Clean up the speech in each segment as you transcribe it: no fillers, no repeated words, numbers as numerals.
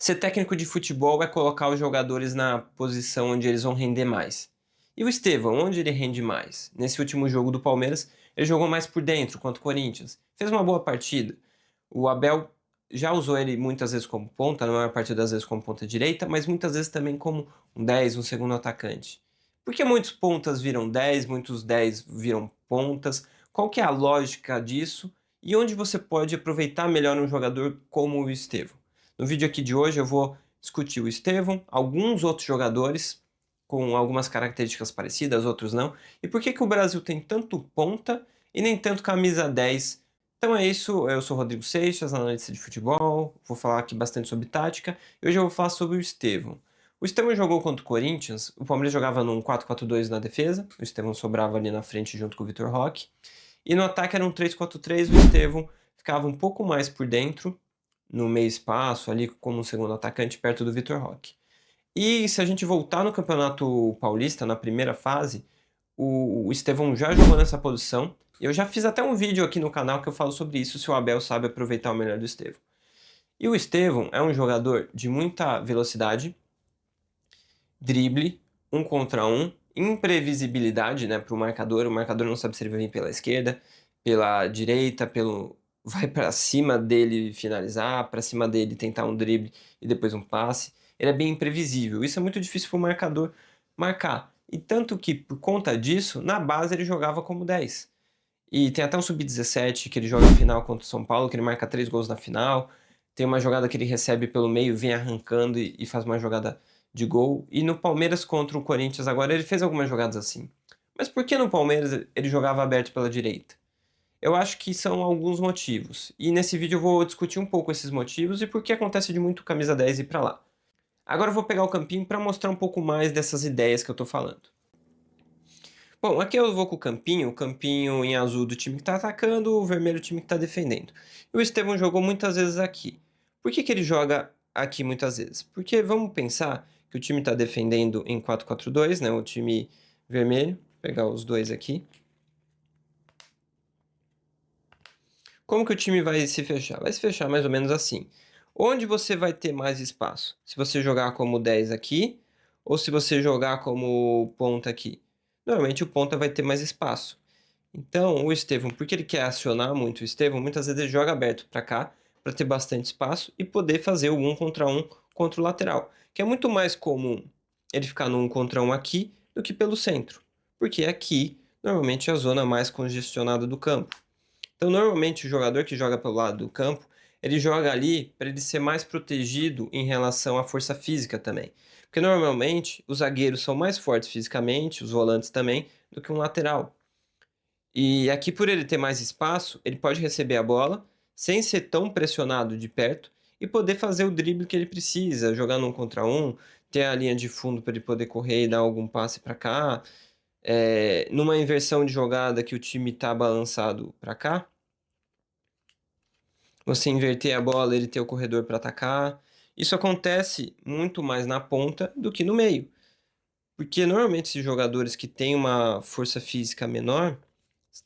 Ser técnico de futebol é colocar os jogadores na posição onde eles vão render mais. E o Estevão, onde ele rende mais? Nesse último jogo do Palmeiras, ele jogou mais por dentro, contra o Corinthians. Fez uma boa partida. O Abel já usou ele muitas vezes como ponta, na maior parte das vezes como ponta direita, mas muitas vezes também como um 10, um segundo atacante. Por que muitos pontas viram 10, muitos 10 viram pontas? Qual que é a lógica disso? E onde você pode aproveitar melhor um jogador como o Estevão? No vídeo aqui de hoje eu vou discutir o Estevão, alguns outros jogadores com algumas características parecidas, outros não, e por que o Brasil tem tanto ponta e nem tanto camisa 10. Então é isso, eu sou Rodrigo Seixas, analista de futebol, vou falar aqui bastante sobre tática, e hoje eu vou falar sobre o Estevão. O Estevão jogou contra o Corinthians, o Palmeiras jogava num 4-4-2 na defesa, o Estevão sobrava ali na frente junto com o Vitor Roque, e no ataque era um 3-4-3, o Estevão ficava um pouco mais por dentro, no meio espaço, ali como um segundo atacante, perto do Vitor Roque. E se a gente voltar no Campeonato Paulista, na primeira fase, o Estevão já jogou nessa posição. Eu já fiz até um vídeo aqui no canal que eu falo sobre isso, se o Abel sabe aproveitar o melhor do Estevão. E o Estevão é um jogador de muita velocidade, drible, um contra um, imprevisibilidade, né, para o marcador não sabe se ele vai vir pela esquerda, pela direita, vai para cima dele finalizar, para cima dele tentar um drible e depois um passe. Ele é bem imprevisível. Isso é muito difícil para o marcador marcar. E tanto que, por conta disso, na base ele jogava como 10. E tem até um sub-17 que ele joga a final contra o São Paulo, que ele marca 3 gols na final. Tem uma jogada que ele recebe pelo meio, vem arrancando e faz uma jogada de gol. E no Palmeiras contra o Corinthians agora ele fez algumas jogadas assim. Mas por que no Palmeiras ele jogava aberto pela direita? Eu acho que são alguns motivos. E nesse vídeo eu vou discutir um pouco esses motivos e por que acontece de muito camisa 10 ir para lá. Agora eu vou pegar o campinho para mostrar um pouco mais dessas ideias que eu estou falando. Bom, aqui eu vou com o campinho em azul do time que está atacando, o vermelho do time que está defendendo. E o Estevão jogou muitas vezes aqui. Por que ele joga aqui muitas vezes? Porque vamos pensar que o time está defendendo em 4-4-2, né? O time vermelho, vou pegar os dois aqui. Como que o time vai se fechar? Vai se fechar mais ou menos assim. Onde você vai ter mais espaço? Se você jogar como 10 aqui, ou se você jogar como ponta aqui? Normalmente o ponta vai ter mais espaço. Então, o Estevão, porque ele quer acionar muito o Estevão, muitas vezes ele joga aberto para cá, para ter bastante espaço e poder fazer o 1 contra o lateral. Que é muito mais comum ele ficar no 1 contra 1 aqui do que pelo centro. Porque aqui, normalmente, é a zona mais congestionada do campo. Então, normalmente, o jogador que joga pelo lado do campo, ele joga ali para ele ser mais protegido em relação à força física também. Porque, normalmente, os zagueiros são mais fortes fisicamente, os volantes também, do que um lateral. E aqui, por ele ter mais espaço, ele pode receber a bola sem ser tão pressionado de perto e poder fazer o drible que ele precisa, jogar num contra um, ter a linha de fundo para ele poder correr e dar algum passe para cá. Numa inversão de jogada que o time está balançado para cá, você inverter a bola, ele ter o corredor para atacar. Isso acontece muito mais na ponta do que no meio. Porque normalmente esses jogadores que têm uma força física menor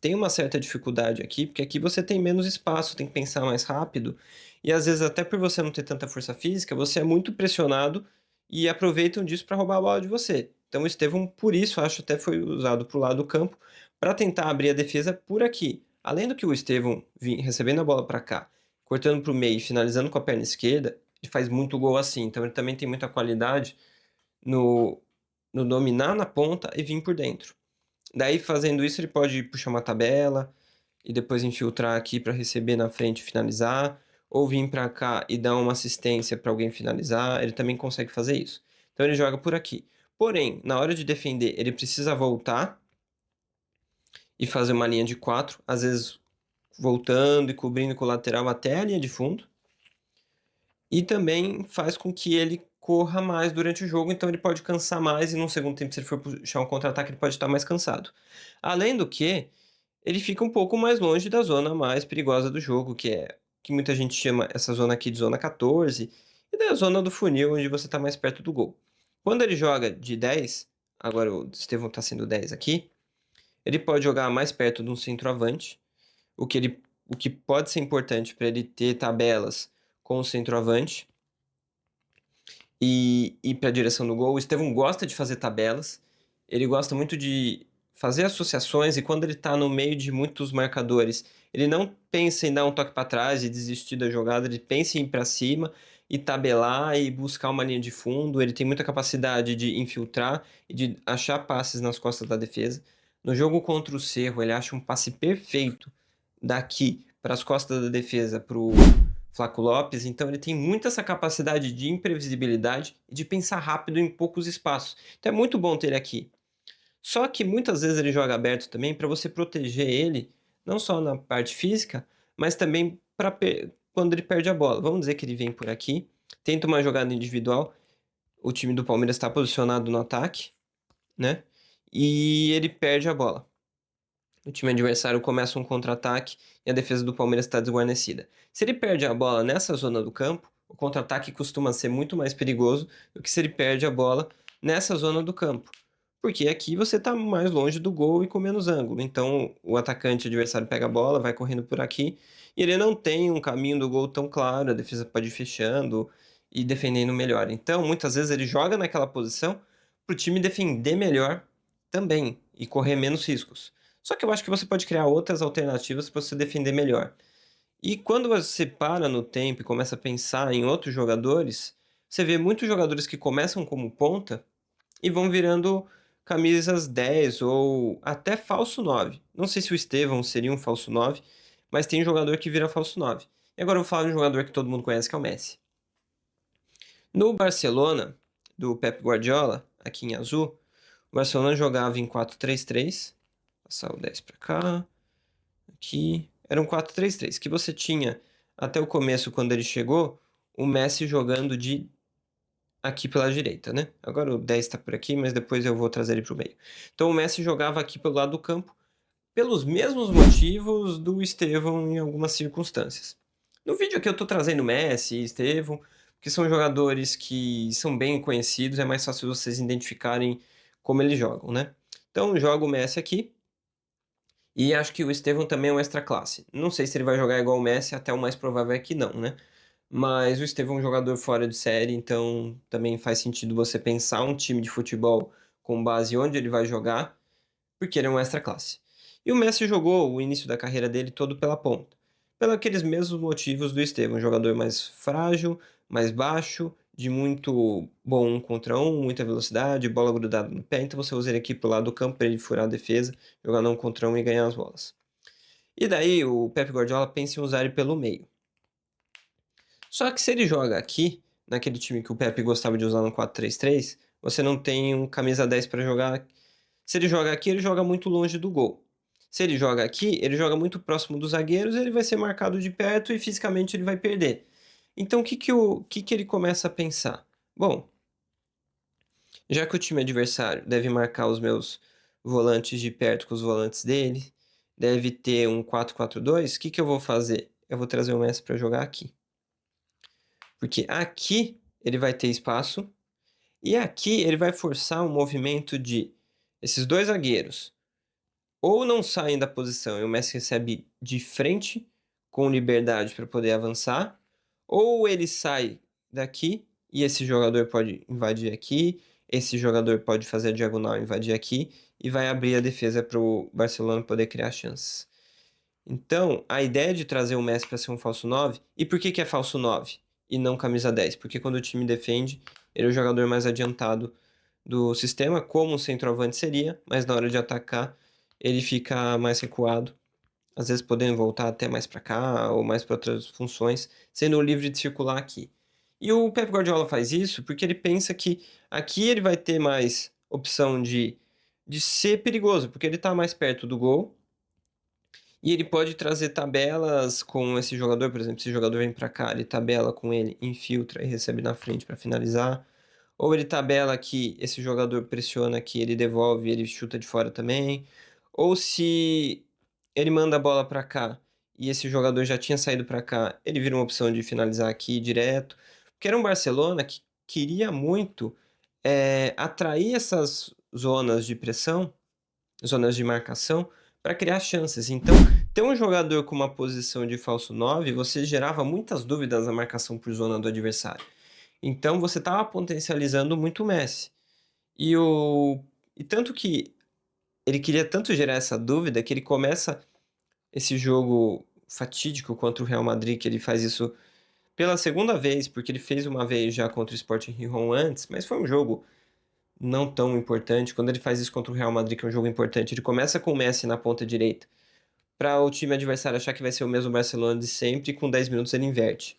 têm uma certa dificuldade aqui, porque aqui você tem menos espaço, tem que pensar mais rápido. E às vezes, até por você não ter tanta força física, você é muito pressionado e aproveitam disso para roubar a bola de você. Então o Estevão, por isso, acho até foi usado para o lado do campo, para tentar abrir a defesa por aqui. Além do que o Estevão recebendo a bola para cá, cortando para o meio e finalizando com a perna esquerda, ele faz muito gol assim. Então ele também tem muita qualidade no, no dominar na ponta e vir por dentro. Daí, fazendo isso, ele pode puxar uma tabela e depois infiltrar aqui para receber na frente e finalizar, ou vir para cá e dar uma assistência para alguém finalizar. Ele também consegue fazer isso. Então, ele joga por aqui. Porém, na hora de defender, ele precisa voltar e fazer uma linha de 4, às vezes voltando e cobrindo com o lateral até a linha de fundo. E também faz com que ele corra mais durante o jogo, então ele pode cansar mais e no segundo tempo, se ele for puxar um contra-ataque, ele pode estar mais cansado. Além do que, ele fica um pouco mais longe da zona mais perigosa do jogo, que muita gente chama essa zona aqui de zona 14, e da zona do funil, onde você está mais perto do gol. Quando ele joga de 10, agora o Estevão está sendo 10 aqui, ele pode jogar mais perto de um centroavante, o que pode ser importante para ele ter tabelas com o centroavante, e ir para a direção do gol. O Estevão gosta de fazer tabelas, ele gosta muito de fazer associações e quando ele está no meio de muitos marcadores, ele não pensa em dar um toque para trás e desistir da jogada, ele pensa em ir para cima e tabelar e buscar uma linha de fundo. Ele tem muita capacidade de infiltrar e de achar passes nas costas da defesa. No jogo contra o Cerro, ele acha um passe perfeito daqui para as costas da defesa para o Flaco Lopes, então ele tem muito essa capacidade de imprevisibilidade e de pensar rápido em poucos espaços. Então é muito bom ter ele aqui. Só que muitas vezes ele joga aberto também para você proteger ele, não só na parte física, mas também para quando ele perde a bola. Vamos dizer que ele vem por aqui, tenta uma jogada individual, o time do Palmeiras está posicionado no ataque, né? E ele perde a bola. O time adversário começa um contra-ataque e a defesa do Palmeiras está desguarnecida. Se ele perde a bola nessa zona do campo, o contra-ataque costuma ser muito mais perigoso do que se ele perde a bola nessa zona do campo. Porque aqui você está mais longe do gol e com menos ângulo. Então o atacante adversário pega a bola, vai correndo por aqui e ele não tem um caminho do gol tão claro, a defesa pode ir fechando e defendendo melhor. Então muitas vezes ele joga naquela posição para o time defender melhor também e correr menos riscos. Só que eu acho que você pode criar outras alternativas para você defender melhor. E quando você para no tempo e começa a pensar em outros jogadores, você vê muitos jogadores que começam como ponta e vão virando camisas 10 ou até falso 9. Não sei se o Estevão seria um falso 9, mas tem jogador que vira falso 9. E agora eu vou falar de um jogador que todo mundo conhece, que é o Messi. No Barcelona, do Pep Guardiola, aqui em azul, o Barcelona jogava em 4-3-3. Passar o 10 para cá. Aqui. Era um 4-3-3, que você tinha até o começo, quando ele chegou, o Messi jogando de aqui pela direita, né? Agora o 10 está por aqui, mas depois eu vou trazer ele para o meio. Então o Messi jogava aqui pelo lado do campo, pelos mesmos motivos do Estevão em algumas circunstâncias. No vídeo aqui eu estou trazendo Messi e Estevão, que são jogadores que são bem conhecidos, é mais fácil vocês identificarem como eles jogam, né? Então joga o Messi aqui, e acho que o Estevão também é um extra classe. Não sei se ele vai jogar igual o Messi, até o mais provável é que não, né? Mas o Estevão é um jogador fora de série, então também faz sentido você pensar um time de futebol com base onde ele vai jogar, porque ele é um extra classe. E o Messi jogou o início da carreira dele todo pela ponta, pelos aqueles mesmos motivos do Estevão, um jogador mais frágil, mais baixo, de muito bom 1 contra 1, muita velocidade, bola grudada no pé, então você usa ele aqui pro lado do campo para ele furar a defesa, jogar no 1 contra 1 e ganhar as bolas. E daí o Pep Guardiola pensa em usar ele pelo meio. Só que se ele joga aqui, naquele time que o Pep gostava de usar no 4-3-3, você não tem um camisa 10 para jogar. Se ele joga aqui, ele joga muito longe do gol. Se ele joga aqui, ele joga muito próximo dos zagueiros, ele vai ser marcado de perto e fisicamente ele vai perder. Então o que ele começa a pensar? Bom, já que o time adversário deve marcar os meus volantes de perto com os volantes dele, deve ter um 4-4-2, o que eu vou fazer? Eu vou trazer o Messi para jogar aqui. Porque aqui ele vai ter espaço e aqui ele vai forçar um movimento de esses dois zagueiros ou não saem da posição e o Messi recebe de frente com liberdade para poder avançar, ou ele sai daqui e esse jogador pode invadir aqui, esse jogador pode fazer a diagonal e invadir aqui e vai abrir a defesa para o Barcelona poder criar chances. Então, a ideia de trazer o Messi para ser um falso 9, e por que é falso 9 e não camisa 10? Porque quando o time defende, ele é o jogador mais adiantado do sistema, como o centroavante seria, mas na hora de atacar, ele fica mais recuado, às vezes podendo voltar até mais para cá ou mais para outras funções, sendo livre de circular aqui. E o Pep Guardiola faz isso porque ele pensa que aqui ele vai ter mais opção de ser perigoso, porque ele está mais perto do gol e ele pode trazer tabelas com esse jogador, por exemplo, se o jogador vem para cá, ele tabela com ele, infiltra e recebe na frente para finalizar. Ou ele tabela que esse jogador pressiona aqui, ele devolve, ele chuta de fora também. Ou se ele manda a bola para cá e esse jogador já tinha saído para cá, ele vira uma opção de finalizar aqui direto. Porque era um Barcelona que queria muito atrair essas zonas de pressão, zonas de marcação, para criar chances. Então, ter um jogador com uma posição de falso 9, você gerava muitas dúvidas na marcação por zona do adversário. Então você estava potencializando muito o Messi. E tanto que ele queria tanto gerar essa dúvida que ele começa esse jogo fatídico contra o Real Madrid, que ele faz isso pela segunda vez, porque ele fez uma vez já contra o Sporting Gijón antes, mas foi um jogo não tão importante. Quando ele faz isso contra o Real Madrid, que é um jogo importante, ele começa com o Messi na ponta direita, para o time adversário achar que vai ser o mesmo Barcelona de sempre, e com 10 minutos ele inverte,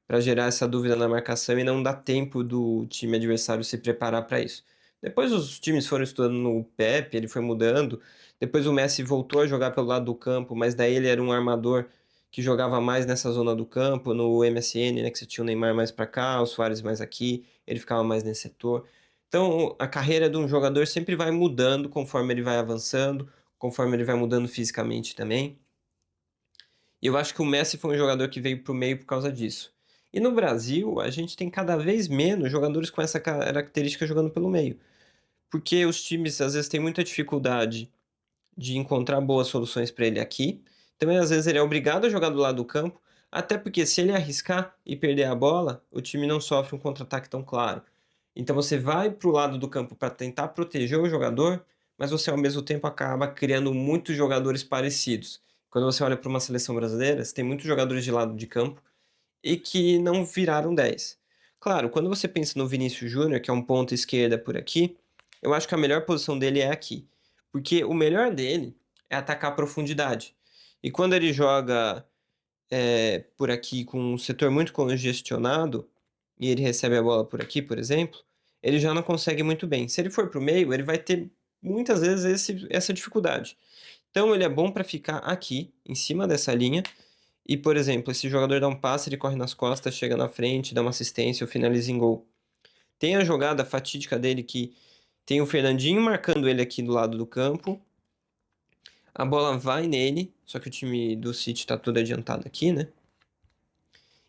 para gerar essa dúvida na marcação e não dar tempo do time adversário se preparar para isso. Depois os times foram estudando no Pepe, ele foi mudando. Depois o Messi voltou a jogar pelo lado do campo, mas daí ele era um armador que jogava mais nessa zona do campo, no MSN, né, que você tinha o Neymar mais para cá, o Suárez mais aqui, ele ficava mais nesse setor. Então a carreira de um jogador sempre vai mudando conforme ele vai avançando, conforme ele vai mudando fisicamente também. E eu acho que o Messi foi um jogador que veio para o meio por causa disso. E no Brasil, a gente tem cada vez menos jogadores com essa característica jogando pelo meio. Porque os times às vezes têm muita dificuldade de encontrar boas soluções para ele aqui. Também às vezes ele é obrigado a jogar do lado do campo, até porque se ele arriscar e perder a bola, o time não sofre um contra-ataque tão claro. Então você vai para o lado do campo para tentar proteger o jogador, mas você ao mesmo tempo acaba criando muitos jogadores parecidos. Quando você olha para uma seleção brasileira, você tem muitos jogadores de lado de campo e que não viraram 10. Claro, quando você pensa no Vinícius Júnior, que é um ponta esquerda por aqui, eu acho que a melhor posição dele é aqui. Porque o melhor dele é atacar a profundidade. E quando ele joga por aqui com um setor muito congestionado, e ele recebe a bola por aqui, por exemplo, ele já não consegue muito bem. Se ele for para o meio, ele vai ter muitas vezes essa dificuldade. Então ele é bom para ficar aqui, em cima dessa linha, e, por exemplo, esse jogador dá um passe, ele corre nas costas, chega na frente, dá uma assistência ou finaliza em gol. Tem a jogada fatídica dele que tem o Fernandinho marcando ele aqui do lado do campo, a bola vai nele, só que o time do City tá todo adiantado aqui, né?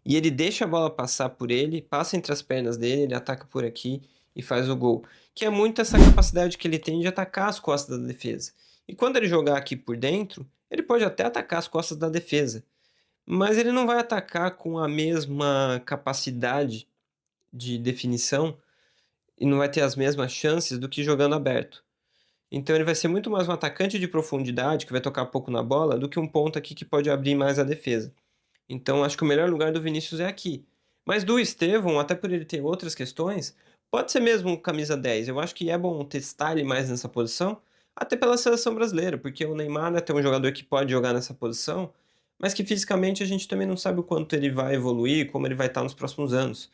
E ele deixa a bola passar por ele, passa entre as pernas dele, ele ataca por aqui e faz o gol. Que é muito essa capacidade que ele tem de atacar as costas da defesa. E quando ele jogar aqui por dentro, ele pode até atacar as costas da defesa, mas ele não vai atacar com a mesma capacidade de definição e não vai ter as mesmas chances do que jogando aberto. Então ele vai ser muito mais um atacante de profundidade, que vai tocar pouco na bola, do que um ponta aqui que pode abrir mais a defesa. Então acho que o melhor lugar do Vinícius é aqui. Mas do Estevão, até por ele ter outras questões, pode ser mesmo um camisa 10. Eu acho que é bom testar ele mais nessa posição, até pela seleção brasileira, porque o Neymar, né, tem um jogador que pode jogar nessa posição, mas que fisicamente a gente também não sabe o quanto ele vai evoluir, como ele vai estar nos próximos anos,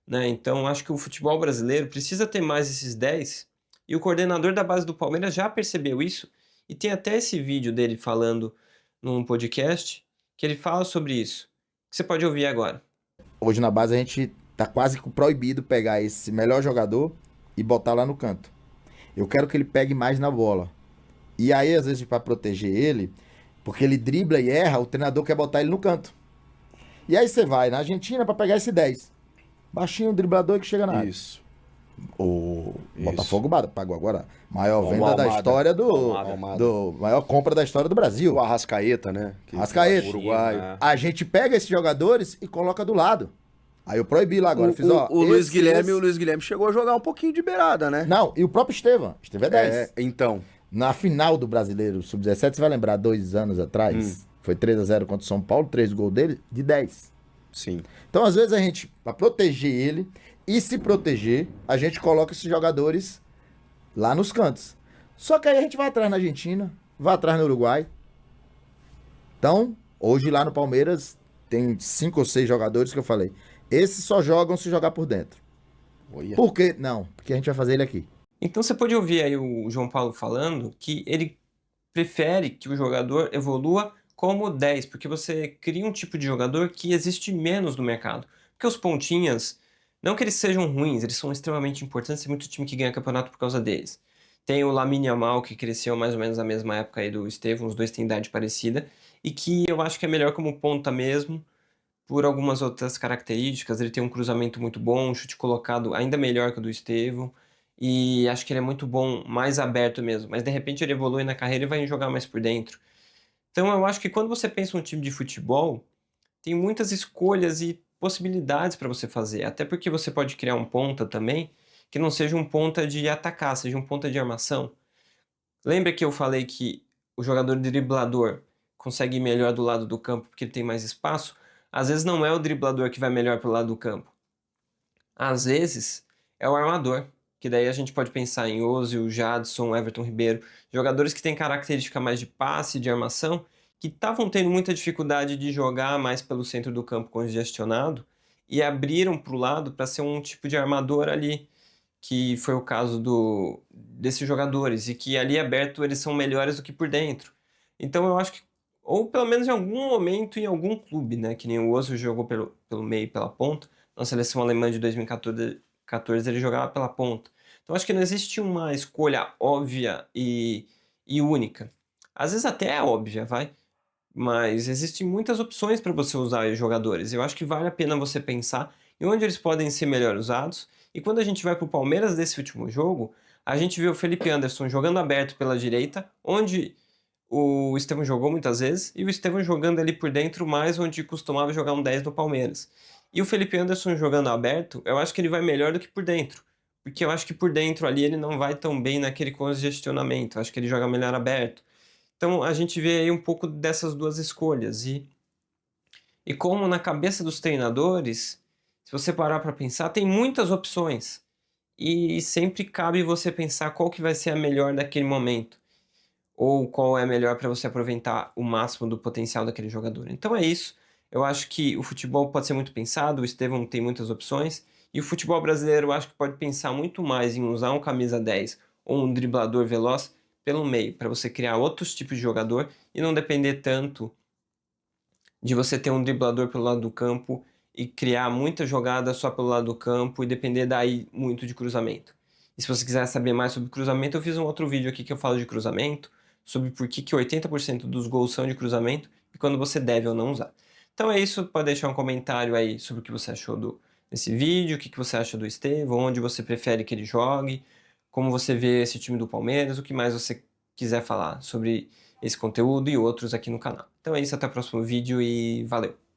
né? Então acho que o futebol brasileiro precisa ter mais esses 10, e o coordenador da base do Palmeiras já percebeu isso, e tem até esse vídeo dele falando num podcast, que ele fala sobre isso, que você pode ouvir agora. Hoje na base a gente tá quase que proibido pegar esse melhor jogador e botar lá no canto. Eu quero que ele pegue mais na bola. E aí, às vezes, para proteger ele, porque ele dribla e erra, o treinador quer botar ele no canto. E aí você vai na Argentina para pegar esse 10. Baixinho, driblador que chega na área. Isso. O Isso. Botafogo pagou agora maior O venda da Almada. história Almada. do maior compra da história do Brasil. O Arrascaeta, né? Arrascaeta. Uruguaio. A gente pega esses jogadores e coloca do lado. Aí eu proibi lá agora. O Luiz Guilherme chegou a jogar um pouquinho de beirada, né? Não, e o próprio Estevão. Estevão é 10. Então. Na final do Brasileiro Sub-17, você vai lembrar, 2 anos atrás, foi 3-0 contra o São Paulo, 3 gols dele, de 10. Sim. Então, às vezes, a gente, pra proteger ele e se proteger, a gente coloca esses jogadores lá nos cantos. Só que aí a gente vai atrás na Argentina, vai atrás no Uruguai. Então, hoje lá no Palmeiras, tem 5 ou 6 jogadores que eu falei. Esses só jogam se jogar por dentro. Olha. Por quê? Não, porque a gente vai fazer ele aqui. Então você pode ouvir aí o João Paulo falando que ele prefere que o jogador evolua como 10, porque você cria um tipo de jogador que existe menos no mercado. Porque os pontinhas, não que eles sejam ruins, eles são extremamente importantes, tem muito time que ganha campeonato por causa deles. Tem o Lamine Yamal, que cresceu mais ou menos na mesma época aí do Estevão, os dois têm idade parecida, e que eu acho que é melhor como ponta mesmo, por algumas outras características. Ele tem um cruzamento muito bom, um chute colocado ainda melhor que o do Estevão, e acho que ele é muito bom, mais aberto mesmo, mas de repente ele evolui na carreira e vai jogar mais por dentro. Então eu acho que quando você pensa um time de futebol, tem muitas escolhas e possibilidades para você fazer. Até porque você pode criar um ponta também que não seja um ponta de atacar, seja um ponta de armação. Lembra que eu falei que o jogador driblador consegue ir melhor do lado do campo porque ele tem mais espaço? Às vezes não é o driblador que vai melhor para o lado do campo. Às vezes é o armador, que daí a gente pode pensar em Ozil, Jadson, Everton Ribeiro, jogadores que têm característica mais de passe, de armação, que estavam tendo muita dificuldade de jogar mais pelo centro do campo congestionado e abriram para o lado para ser um tipo de armador ali, que foi o caso desses jogadores, e que ali aberto eles são melhores do que por dentro. Então eu acho que, ou pelo menos em algum momento em algum clube, né, que nem o Ozil jogou pelo meio e pela ponta, na seleção alemã de 2014 ele jogava pela ponta. Então acho que não existe uma escolha óbvia e única. Às vezes até é óbvia, vai, mas existem muitas opções para você usar os jogadores. Eu acho que vale a pena você pensar em onde eles podem ser melhor usados. E quando a gente vai para o Palmeiras desse último jogo, a gente vê o Felipe Anderson jogando aberto pela direita, onde o Estevão jogou muitas vezes, e o Estevão jogando ali por dentro, mais onde costumava jogar um 10 no Palmeiras. E o Felipe Anderson jogando aberto, eu acho que ele vai melhor do que por dentro. Porque eu acho que por dentro ali ele não vai tão bem naquele congestionamento. Eu acho que ele joga melhor aberto. Então a gente vê aí um pouco dessas duas escolhas. E como na cabeça dos treinadores, se você parar para pensar, tem muitas opções. E sempre cabe você pensar qual que vai ser a melhor naquele momento. Ou qual é a melhor para você aproveitar o máximo do potencial daquele jogador. Então é isso. Eu acho que o futebol pode ser muito pensado, o Estevão tem muitas opções. E o futebol brasileiro eu acho que pode pensar muito mais em usar um camisa 10 ou um driblador veloz pelo meio, para você criar outros tipos de jogador e não depender tanto de você ter um driblador pelo lado do campo e criar muita jogada só pelo lado do campo e depender daí muito de cruzamento. E se você quiser saber mais sobre cruzamento, eu fiz um outro vídeo aqui que eu falo de cruzamento, sobre por que 80% dos gols são de cruzamento e quando você deve ou não usar. Então é isso, pode deixar um comentário aí sobre o que você achou desse vídeo, o que você acha do Estevão, onde você prefere que ele jogue, como você vê esse time do Palmeiras, o que mais você quiser falar sobre esse conteúdo e outros aqui no canal. Então é isso, até o próximo vídeo e valeu!